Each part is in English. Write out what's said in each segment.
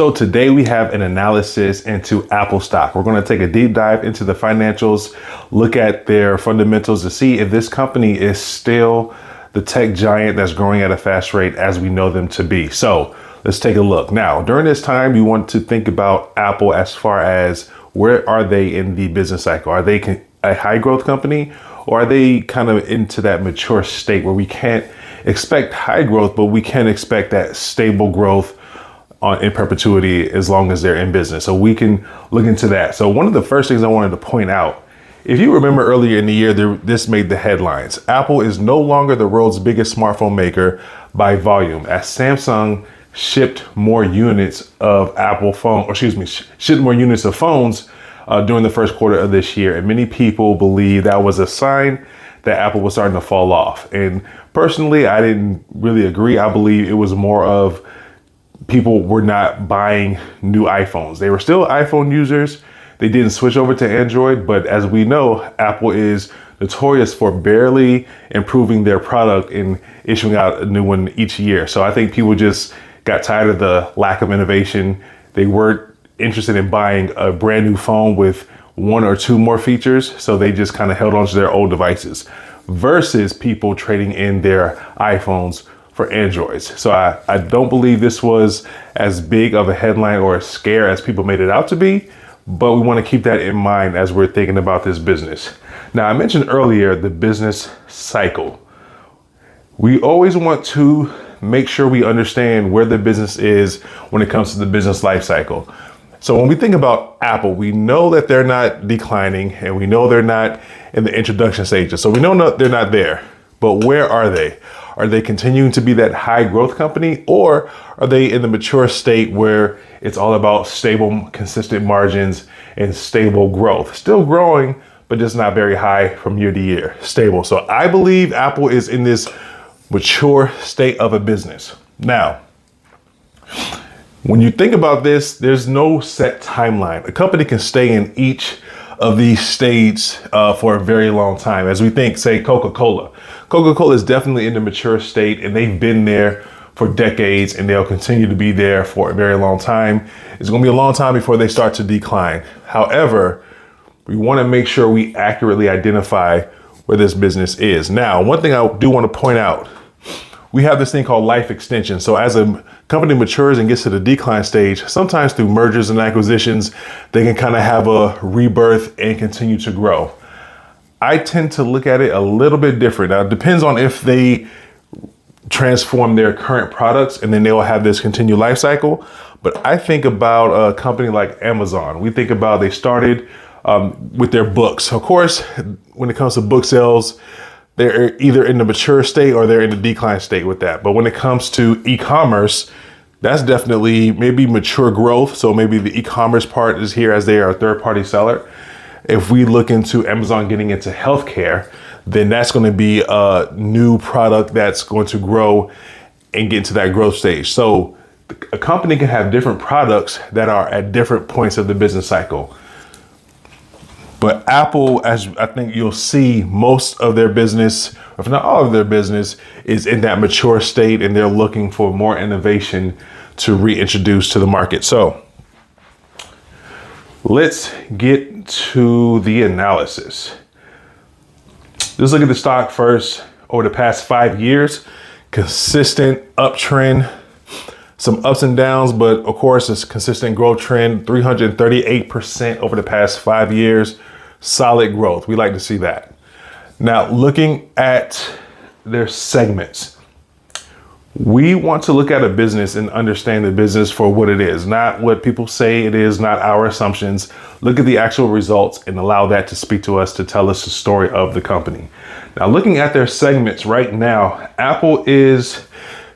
So today we have an analysis into Apple stock. We're going to take a deep dive into the financials, look at their fundamentals to see if this company is still the tech giant that's growing at a fast rate as we know them to be. So let's take a look. Now, during this time, you want to think about Apple as far as where are they in the business cycle? Are they a high growth company, or are they kind of into that mature state where we can't expect high growth, but we can expect that stable growth in perpetuity as long as they're in business? So we can look into that. So one of the first things I wanted to point out, if you remember earlier in the year, this made the headlines. Apple is no longer the world's biggest smartphone maker by volume, as Samsung shipped more units of shipped more units of phones during the first quarter of this year. And many people believe that was a sign that Apple was starting to fall off. And personally, I didn't really agree. I believe it was more of people were not buying new iPhones. They were still iPhone users. They didn't switch over to Android, but as we know, Apple is notorious for barely improving their product and issuing out a new one each year. So I think people just got tired of the lack of innovation. They weren't interested in buying a brand new phone with one or two more features. So they just kind of held on to their old devices versus people trading in their iPhones for Androids. So I don't believe this was as big of a headline or a scare as people made it out to be. But we want to keep that in mind as we're thinking about this business. Now, I mentioned earlier the business cycle. We always want to make sure we understand where the business is when it comes to the business life cycle. So when we think about Apple, we know that they're not declining and we know they're not in the introduction stages. So we know they're not there. But where are they? Are they continuing to be that high growth company, or are they in the mature state where it's all about stable, consistent margins and stable growth? Still growing, but just not very high from year to year, stable. So I believe Apple is in this mature state of a business. Now, when you think about this, there's no set timeline. A company can stay in each of these states for a very long time. As we think, say, Coca-Cola. Coca-Cola is definitely in the mature state, and they've been there for decades, and they'll continue to be there for a very long time. It's going to be a long time before they start to decline. However, we want to make sure we accurately identify where this business is. Now, one thing I do want to point out, we have this thing called life extension. So as a company matures and gets to the decline stage, sometimes through mergers and acquisitions, they can kind of have a rebirth and continue to grow. I tend to look at it a little bit different. Now, it depends on if they transform their current products and then they'll have this continued life cycle. But I think about a company like Amazon. We think about they started with their books. Of course, when it comes to book sales, they're either in the mature state or they're in the decline state with that. But when it comes to e-commerce, that's definitely maybe mature growth. So maybe the e-commerce part is here as they are a third-party seller. If we look into Amazon getting into healthcare, then that's going to be a new product that's going to grow and get into that growth stage. So a company can have different products that are at different points of the business cycle. But Apple, as I think you'll see, most of their business, if not all of their business, is in that mature state, and they're looking for more innovation to reintroduce to the market. So let's get to the analysis. Let's look at the stock first. Over the past 5 years, consistent uptrend, some ups and downs, but of course, it's consistent growth trend, 338% over the past 5 years. Solid growth. We like to see that. Now, looking at their segments, we want to look at a business and understand the business for what it is, not what people say it is, not our assumptions. Look at the actual results and allow that to speak to us, to tell us the story of the company. Now, looking at their segments right now, Apple is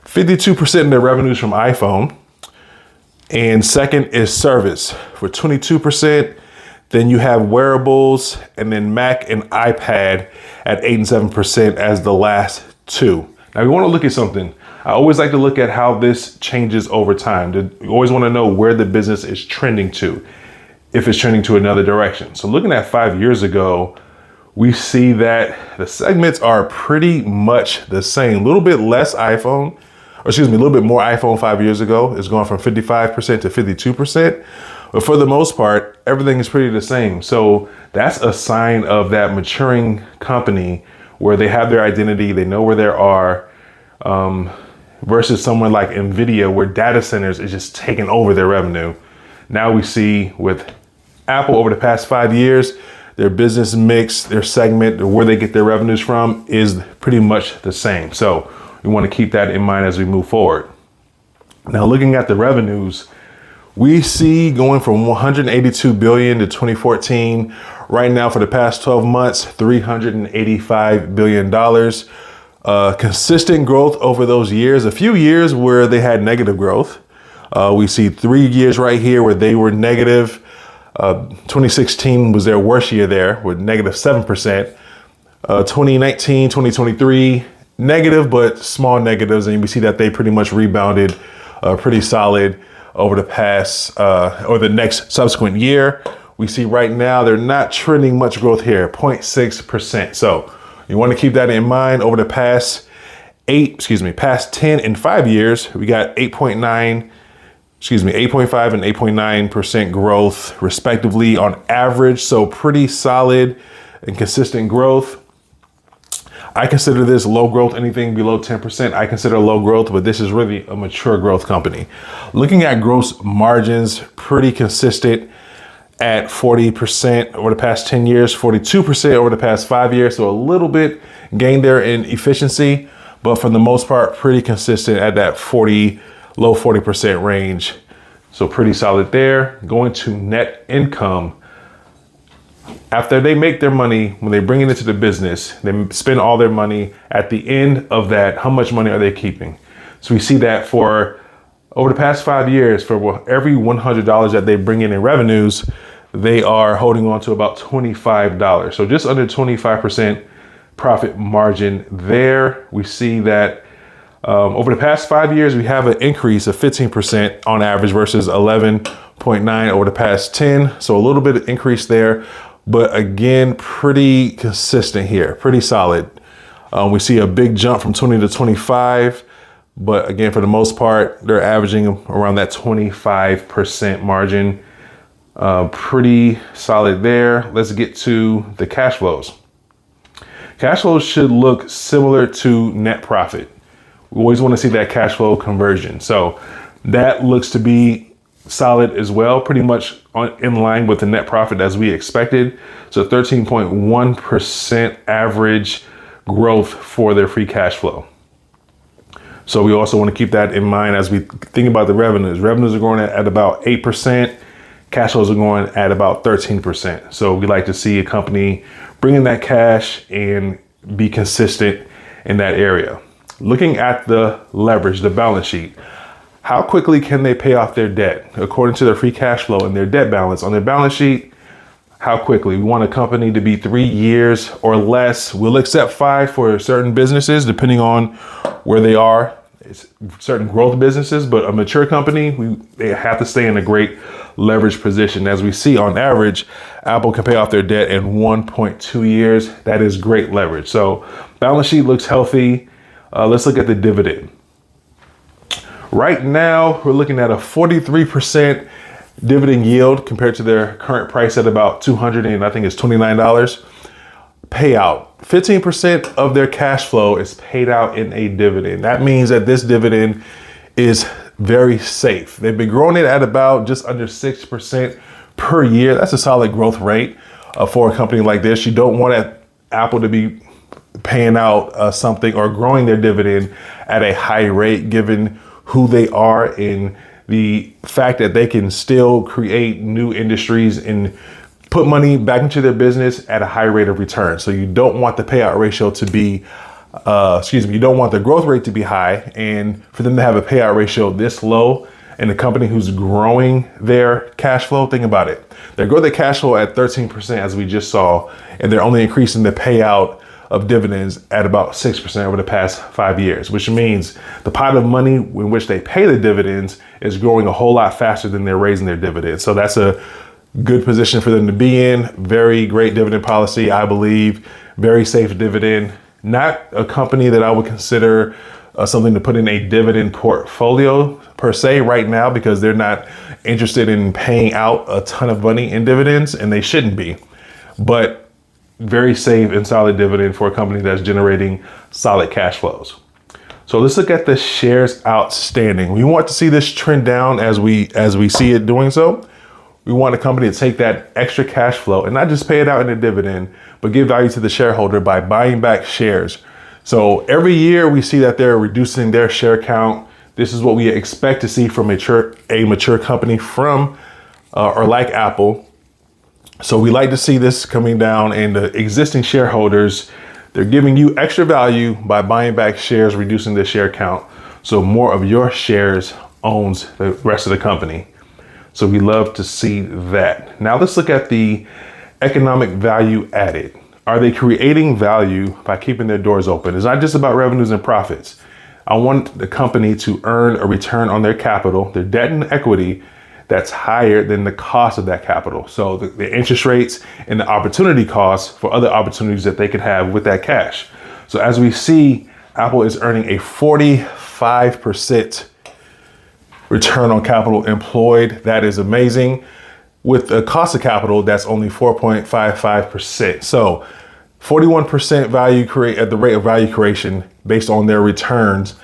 52% of their revenues from iPhone, and second is service for 22%. Then you have wearables, and then Mac and iPad at 8 and 7% as the last two. Now, we want to look at something. I always like to look at how this changes over time. We always want to know where the business is trending to, if it's trending to another direction. So looking at 5 years ago, we see that the segments are pretty much the same. A little bit less iPhone, or excuse me, a little bit more iPhone 5 years ago. It's gone from 55% to 52%. But for the most part, everything is pretty the same. So that's a sign of that maturing company where they have their identity, they know where they are, versus someone like Nvidia, where data centers is just taking over their revenue. Now we see with Apple over the past 5 years, their business mix, their segment, where they get their revenues from is pretty much the same. So we want to keep that in mind as we move forward. Now, looking at the revenues, we see going from 182 billion to 2014. Right now, for the past 12 months, $385 billion. Consistent growth over those years. A few years where they had negative growth. We see 3 years right here where they were negative. 2016 was their worst year there with negative 7%. 2019, 2023, negative, but small negatives. And we see that they pretty much rebounded pretty solid over the past or the next subsequent year. We see right now they're not trending much growth here, 0.6%. So you want to keep that in mind. Over the past 10 and 5 years, we got 8.5 and 8.9% growth respectively on average. So pretty solid and consistent growth. I consider this low growth. Anything below 10%, I consider low growth, but this is really a mature growth company. Looking at gross margins, pretty consistent at 40% over the past 10 years, 42% over the past 5 years. So a little bit gain there in efficiency, but for the most part, pretty consistent at that low 40% range. So pretty solid there. Going to net income. After they make their money, when they bring it into the business, they spend all their money. At the end of that, how much money are they keeping? So we see that for over the past 5 years, for every $100 that they bring in revenues, they are holding on to about $25. So just under 25% profit margin there. We see that over the past 5 years, we have an increase of 15% on average versus 11.9 over the past 10. So a little bit of increase there. But again, pretty consistent here, pretty solid. We see a big jump from 20 to 25, but again, for the most part, they're averaging around that 25% margin. Pretty solid there. Let's get to the cash flows. Cash flows should look similar to net profit. We always want to see that cash flow conversion. So that looks to be solid as well, pretty much in line with the net profit as we expected. So 13.1% average growth for their free cash flow. So we also want to keep that in mind as we think about the revenues. Revenues are growing at about 8%. Cash flows are going at about 13%. So we like to see a company bring in that cash and be consistent in that area. Looking at the leverage, the balance sheet. How quickly can they pay off their debt? According to their free cash flow and their debt balance on their balance sheet, how quickly? We want a company to be 3 years or less. We'll accept 5 for certain businesses, depending on where they are. It's certain growth businesses, but a mature company, they have to stay in a great leverage position. As we see on average, Apple can pay off their debt in 1.2 years. That is great leverage. So balance sheet looks healthy. Let's look at the dividend. Right now, we're looking at a 43% dividend yield compared to their current price at about $200 and I think it's $29. Payout, 15% of their cash flow is paid out in a dividend. That means that this dividend is very safe. They've been growing it at about just under 6% per year. That's a solid growth rate for a company like this. You don't want Apple to be paying out something or growing their dividend at a high rate, given who they are and the fact that they can still create new industries and put money back into their business at a high rate of return. So you don't want the payout ratio to be, you don't want the growth rate to be high, and for them to have a payout ratio this low and a company who's growing their cash flow, think about it. They grow their cash flow at 13% as we just saw, and they're only increasing the payout of dividends at about 6% over the past 5 years, which means the pot of money in which they pay the dividends is growing a whole lot faster than they're raising their dividends. So that's a good position for them to be in. Very great dividend policy, I believe. Very safe dividend. Not a company that I would consider something to put in a dividend portfolio per se right now, because they're not interested in paying out a ton of money in dividends, and they shouldn't be. But very safe and solid dividend for a company that's generating solid cash flows. So let's look at the shares outstanding. We want to see this trend down as we see it doing so. We want a company to take that extra cash flow and not just pay it out in a dividend, but give value to the shareholder by buying back shares. So every year we see that they're reducing their share count. This is what we expect to see from a mature company from or like Aapl. So we like to see this coming down, and the existing shareholders, they're giving you extra value by buying back shares, reducing the share count. So more of your shares owns the rest of the company. So we love to see that. Now let's look at the economic value added. Are they creating value by keeping their doors open? It's not just about revenues and profits. I want the company to earn a return on their capital, their debt and equity, that's higher than the cost of that capital. So the interest rates and the opportunity costs for other opportunities that they could have with that cash. So as we see, Aapl is earning a 45% return on capital employed. That is amazing. With the cost of capital, that's only 4.55%. So 41% value create at the rate of value creation based on their returns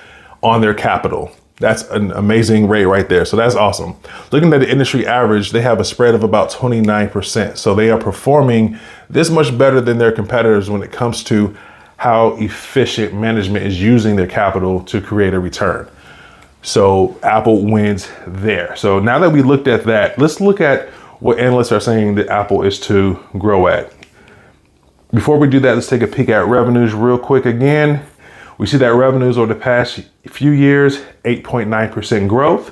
on their capital. That's an amazing rate right there. So that's awesome. Looking at the industry average, they have a spread of about 29%. So they are performing this much better than their competitors when it comes to how efficient management is using their capital to create a return. So Aapl wins there. So now that we looked at that, let's look at what analysts are saying that Aapl is to grow at. Before we do that, let's take a peek at revenues real quick again. We see that revenues over the past few years, 8.9% growth.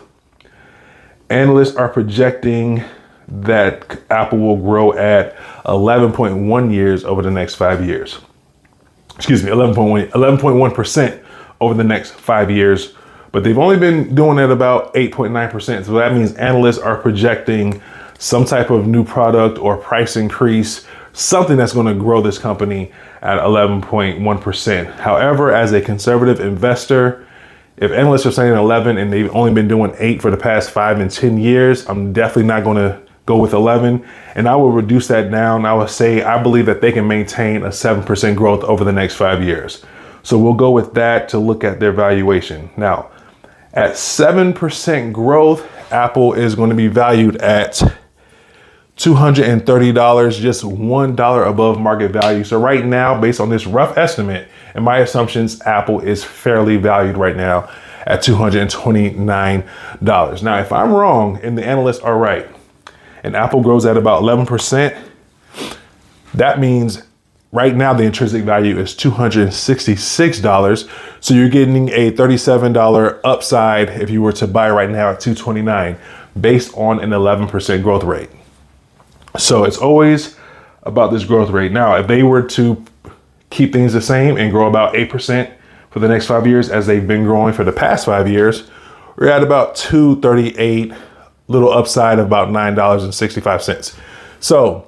Analysts are projecting that Aapl will grow at 11.1 years over the next 5 years. Excuse me, 11.1% over the next 5 years. But they've only been doing it about 8.9%. So that means analysts are projecting some type of new product or price increase, something that's going to grow this company at 11.1%. However, as a conservative investor, if analysts are saying 11 and they've only been doing 8 for the past 5 and 10 years, I'm definitely not going to go with 11. And I will reduce that down. I would say I believe that they can maintain a 7% growth over the next 5 years. So we'll go with that to look at their valuation. Now, at 7% growth, Aapl is going to be valued at $230, just $1 above market value. So right now, based on this rough estimate and my assumptions, Aapl is fairly valued right now at $229. Now, if I'm wrong and the analysts are right, and Aapl grows at about 11%, that means right now the intrinsic value is $266. So you're getting a $37 upside if you were to buy right now at $229 based on an 11% growth rate. So it's always about this growth rate. Now, if they were to keep things the same and grow about 8% for the next 5 years as they've been growing for the past 5 years, we're at about $238, little upside of about $9.65. So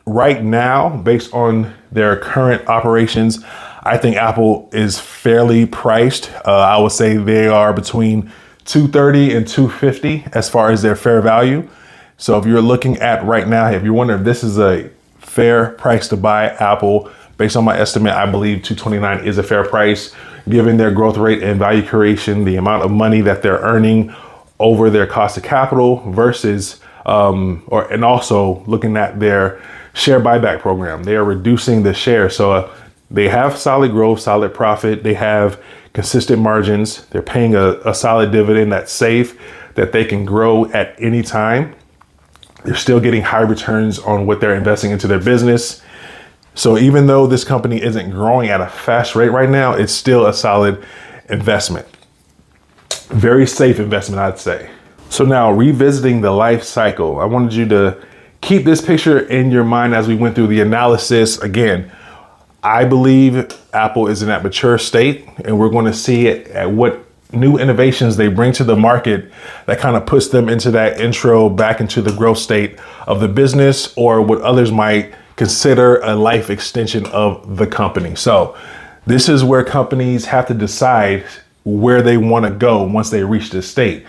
right now, based on their current operations, I think Aapl is fairly priced. I would say they are between $230 and $250 as far as their fair value. So if you're looking at right now, if you're wondering if this is a fair price to buy Aapl, based on my estimate, I believe $229 is a fair price, given their growth rate and value creation, the amount of money that they're earning over their cost of capital versus, and also looking at their share buyback program. They are reducing the share. So they have solid growth, solid profit. They have consistent margins. They're paying a solid dividend that's safe, that they can grow at any time. They're still getting high returns on what they're investing into their business. So even though this company isn't growing at a fast rate right now, it's still a solid investment. Very safe investment, I'd say. So now revisiting the life cycle, I wanted you to keep this picture in your mind as we went through the analysis. Again, I believe Aapl is in that mature state, and we're going to see it at what new innovations they bring to the market that kind of puts them into that intro back into the growth state of the business, or what others might consider a life extension of the company. So this is where companies have to decide where they want to go once they reach this state.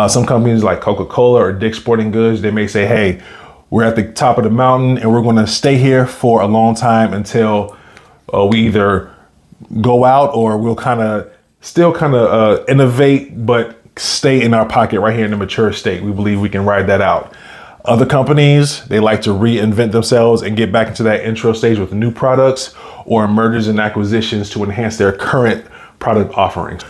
Some companies like Coca-Cola or Dick's Sporting Goods, they may say, hey, we're at the top of the mountain and we're going to stay here for a long time until we either go out, or we'll still innovate, but stay in our pocket right here in the mature state. We believe we can ride that out. Other companies, they like to reinvent themselves and get back into that intro stage with new products or mergers and acquisitions to enhance their current product offerings.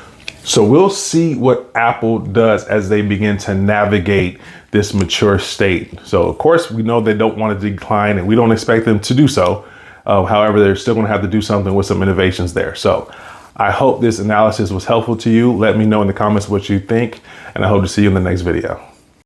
So we'll see what Aapl does as they begin to navigate this mature state. So of course, we know they don't want to decline, and we don't expect them to do so. However, they're still going to have to do something with some innovations there. So I hope this analysis was helpful to you. Let me know in the comments what you think, and I hope to see you in the next video.